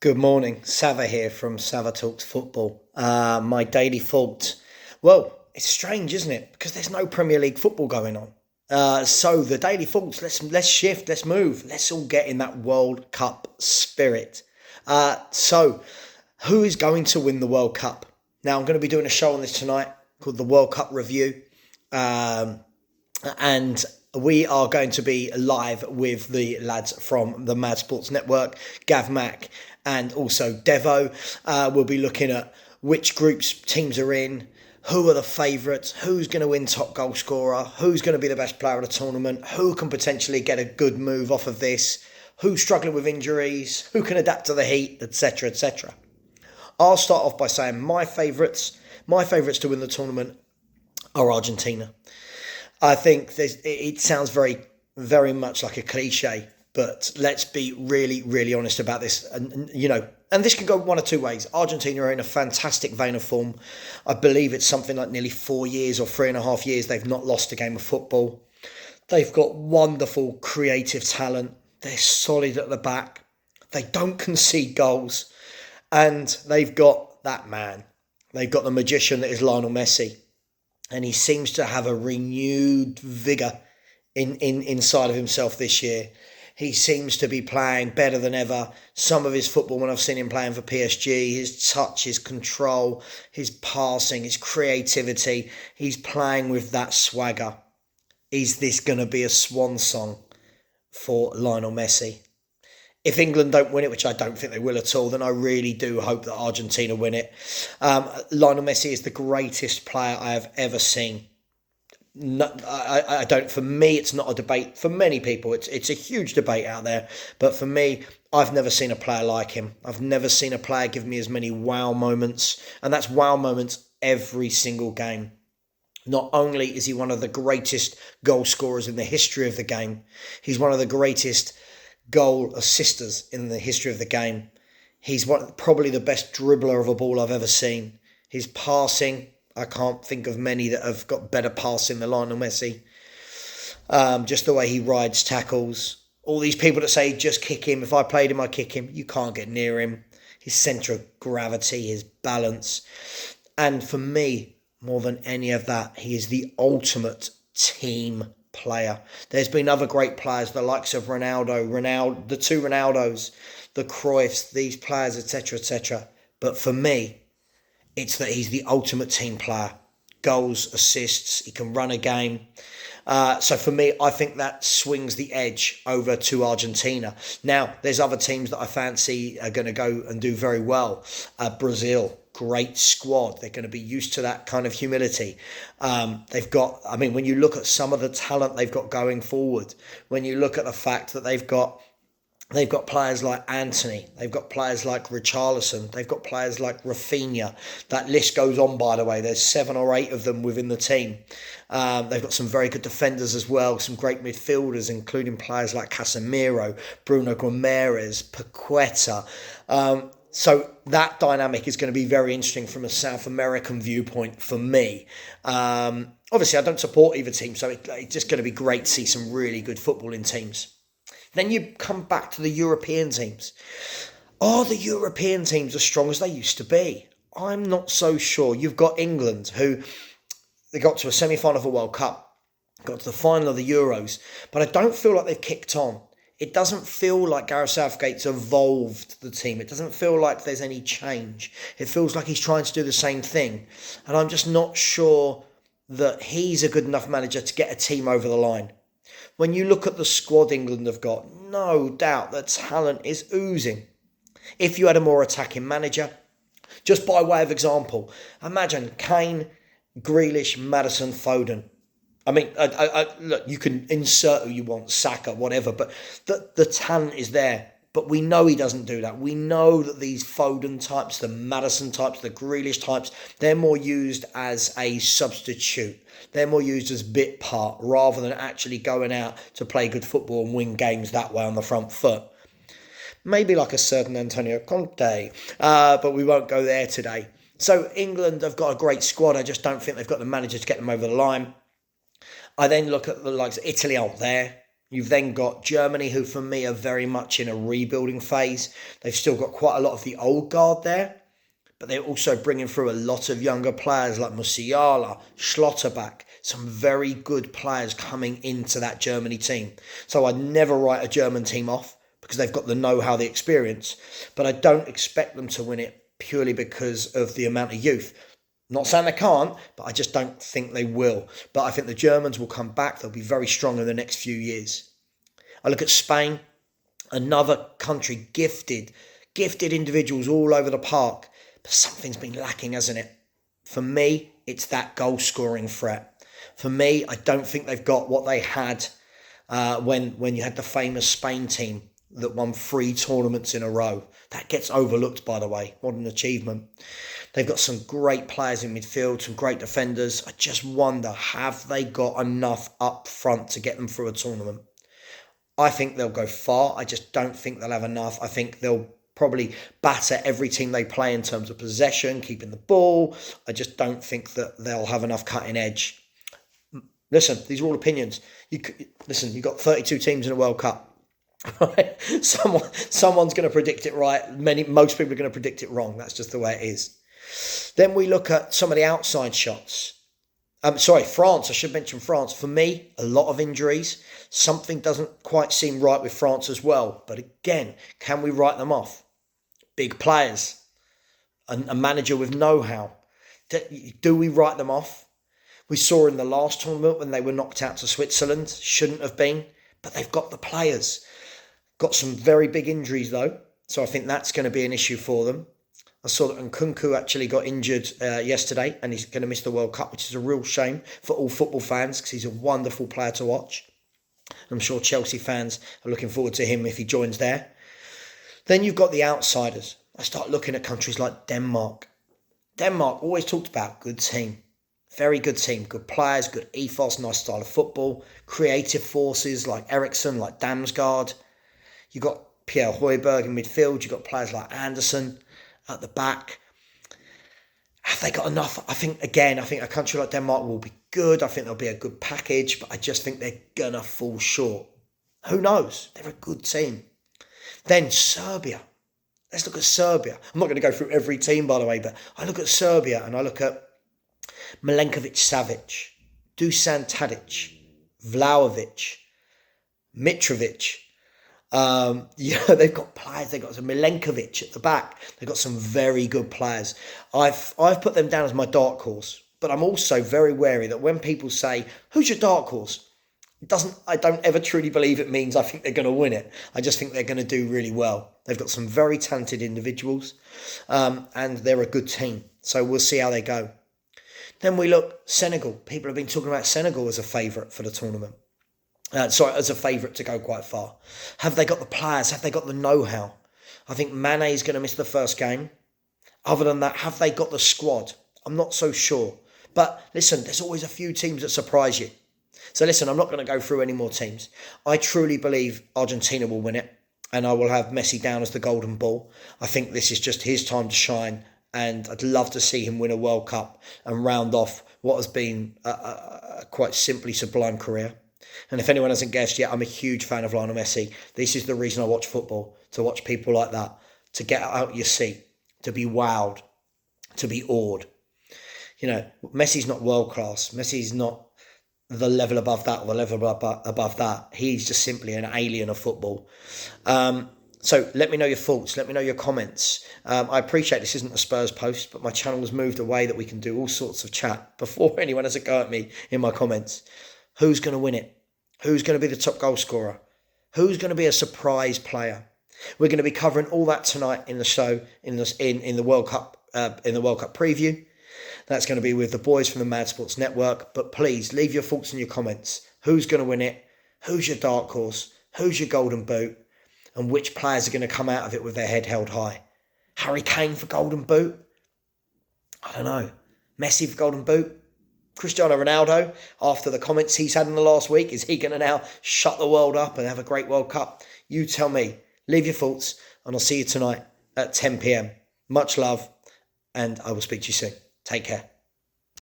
Good morning, Sava here from Sava Talks Football. My daily thought. Well, it's strange, isn't it? Because there's no Premier League football going on. So the daily thoughts. Let's shift. Let's move. Let's all get in that World Cup spirit. So, who is going to win the World Cup? Now, I'm going to be doing a show on this tonight called the World Cup Review. And we are going to be live with the lads from the Mad Sports Network, Gav Mack, and also Devo. We'll be looking at which groups teams are in, who are the favourites, who's going to win top goal scorer, who's going to be the best player of the tournament, who can potentially get a good move off of this, who's struggling with injuries, who can adapt to the heat, etc., etc. I'll start off by saying my favourites to win the tournament are Argentina. I think it sounds very, very much like a cliche, but let's be really, really honest about this. And this can go one of two ways. Argentina are in a fantastic vein of form. I believe it's something like nearly 4 years or 3.5 years they've not lost a game of football. They've got wonderful creative talent. They're solid at the back. They don't concede goals. And they've got that man. They've got the magician that is Lionel Messi. And he seems to have a renewed vigour inside of himself this year. He seems to be playing better than ever. Some of his football, when I've seen him playing for PSG, his touch, his control, his passing, his creativity, he's playing with that swagger. Is this going to be a swan song for Lionel Messi? If England don't win it, which I don't think they will at all, then I really do hope that Argentina win it. Lionel Messi is the greatest player I have ever seen. I don't. For me, it's not a debate. For many people, it's a huge debate out there. But for me, I've never seen a player like him. I've never seen a player give me as many wow moments, and that's wow moments every single game. Not only is he one of the greatest goal scorers in the history of the game, he's one of the greatest goal assisters in the history of the game. He's probably the best dribbler of a ball I've ever seen. His passing, I can't think of many that have got better passing than Lionel Messi. Just the way he rides tackles. All these people that say, just kick him. If I played him, I'd kick him. You can't get near him. His centre of gravity, his balance. And for me, more than any of that, he is the ultimate team player. There's been other great players, the likes of Ronaldo, the two Ronaldos, the Cruyffs, these players, etc., etc. But for me, it's that he's the ultimate team player. Goals, assists, he can run a game. So for me, I think that swings the edge over to Argentina. Now, there's other teams that I fancy are going to go and do very well. Brazil, great squad. They're going to be used to that kind of humility. They've got, when you look at some of the talent they've got going forward, when you look at the fact that they've got players like Anthony, they've got players like Richarlison, they've got players like Rafinha. That list goes on, by the way. There's 7 or 8 of them within the team. They've got some very good defenders as well, some great midfielders, including players like Casemiro, Bruno Guimaraes, Paqueta. So that dynamic is going to be very interesting from a South American viewpoint for me. Obviously, I don't support either team, so it's just going to be great to see some really good footballing teams. Then you come back to the European teams. Are the European teams as strong as they used to be? I'm not so sure. You've got England, who they got to a semi-final of a World Cup, got to the final of the Euros, but I don't feel like they've kicked on. It doesn't feel like Gareth Southgate's evolved the team. It doesn't feel like there's any change. It feels like he's trying to do the same thing. And I'm just not sure that he's a good enough manager to get a team over the line. When you look at the squad England have got, no doubt that talent is oozing. If you had a more attacking manager, just by way of example, imagine Kane, Grealish, Maddison, Foden. Look, you can insert who you want, Saka, whatever, but the talent is there. But we know he doesn't do that. We know that these Foden types, the Maddison types, the Grealish types, they're more used as a substitute. They're more used as bit part rather than actually going out to play good football and win games that way on the front foot. Maybe like a certain Antonio Conte, but we won't go there today. So England have got a great squad. I just don't think they've got the manager to get them over the line. I then look at the likes of Italy aren't there. You've then got Germany, who for me are very much in a rebuilding phase. They've still got quite a lot of the old guard there, but they're also bringing through a lot of younger players like Musiala, Schlotterbeck, some very good players coming into that Germany team. So I'd never write a German team off because they've got the know-how, the experience, but I don't expect them to win it purely because of the amount of youth. Not saying they can't, but I just don't think they will. But I think the Germans will come back. They'll be very strong in the next few years. I look at Spain, another country gifted individuals all over the park. But something's been lacking, hasn't it? For me, it's that goal-scoring threat. For me, I don't think they've got what they had when you had the famous Spain team that won 3 tournaments in a row. That gets overlooked, by the way. What an achievement. They've got some great players in midfield, some great defenders. I just wonder, have they got enough up front to get them through a tournament? I think they'll go far. I just don't think they'll have enough. I think they'll probably batter every team they play in terms of possession, keeping the ball. I just don't think that they'll have enough cutting edge. Listen, these are all opinions. You've got 32 teams in a World Cup. Right? Someone's going to predict it right. Most people are going to predict it wrong. That's just the way it is. Then we look at some of the outside shots. France. I should mention France. For me, a lot of injuries. Something doesn't quite seem right with France as well. But again, can we write them off? Big players. A manager with know-how. Do we write them off? We saw in the last tournament when they were knocked out to Switzerland. Shouldn't have been. But they've got the players. Got some very big injuries though. So I think that's going to be an issue for them. I saw that Nkunku actually got injured yesterday and he's going to miss the World Cup, which is a real shame for all football fans because he's a wonderful player to watch. I'm sure Chelsea fans are looking forward to him if he joins there. Then you've got the outsiders. I start looking at countries like Denmark. Denmark, always talked about, good team. Very good team, good players, good ethos, nice style of football, creative forces like Eriksson, like Damsgaard. You've got Pierre Højbjerg in midfield. You've got players like Anderson at the back. Have they got enough? I think a country like Denmark will be good. I think there'll be a good package, but I just think they're going to fall short. Who knows? They're a good team. Then Serbia. Let's look at Serbia. I'm not going to go through every team, by the way, but I look at Serbia and I look at Milenkovic-Savic, Dusan Tadic, Vlahovic, Mitrovic. They've got players. They've got some Milenkovic at the back. They've got some very good players. I've put them down as my dark horse, but I'm also very wary that when people say, "Who's your dark horse?" I don't ever truly believe it means I think they're going to win it. I just think they're going to do really well. They've got some very talented individuals, and they're a good team. So we'll see how they go. Then we look Senegal. People have been talking about Senegal as a favourite for the tournament. As a favourite to go quite far. Have they got the players? Have they got the know-how? I think Mane is going to miss the first game. Other than that, have they got the squad? I'm not so sure. But listen, there's always a few teams that surprise you. So listen, I'm not going to go through any more teams. I truly believe Argentina will win it. And I will have Messi down as the golden ball. I think this is just his time to shine. And I'd love to see him win a World Cup and round off what has been a quite simply sublime career. And if anyone hasn't guessed yet, I'm a huge fan of Lionel Messi. This is the reason I watch football, to watch people like that, to get out your seat, to be wowed, to be awed. You know, Messi's not world class. Messi's not the level above that or the level above that. He's just simply an alien of football. So let me know your thoughts. Let me know your comments. I appreciate this isn't a Spurs post, but my channel has moved away that we can do all sorts of chat before anyone has a go at me in my comments. Who's going to win it? Who's going to be the top goal scorer? Who's going to be a surprise player? We're going to be covering all that tonight in the show in the World Cup preview. That's going to be with the boys from the Mad Sports Network. But please leave your thoughts in your comments. Who's going to win it? Who's your dark horse? Who's your golden boot? And which players are going to come out of it with their head held high? Harry Kane for golden boot? I don't know. Messi for golden boot? Cristiano Ronaldo, after the comments he's had in the last week, is he going to now shut the world up and have a great World Cup? You tell me. Leave your thoughts, and I'll see you tonight at 10 p.m. Much love, and I will speak to you soon. Take care.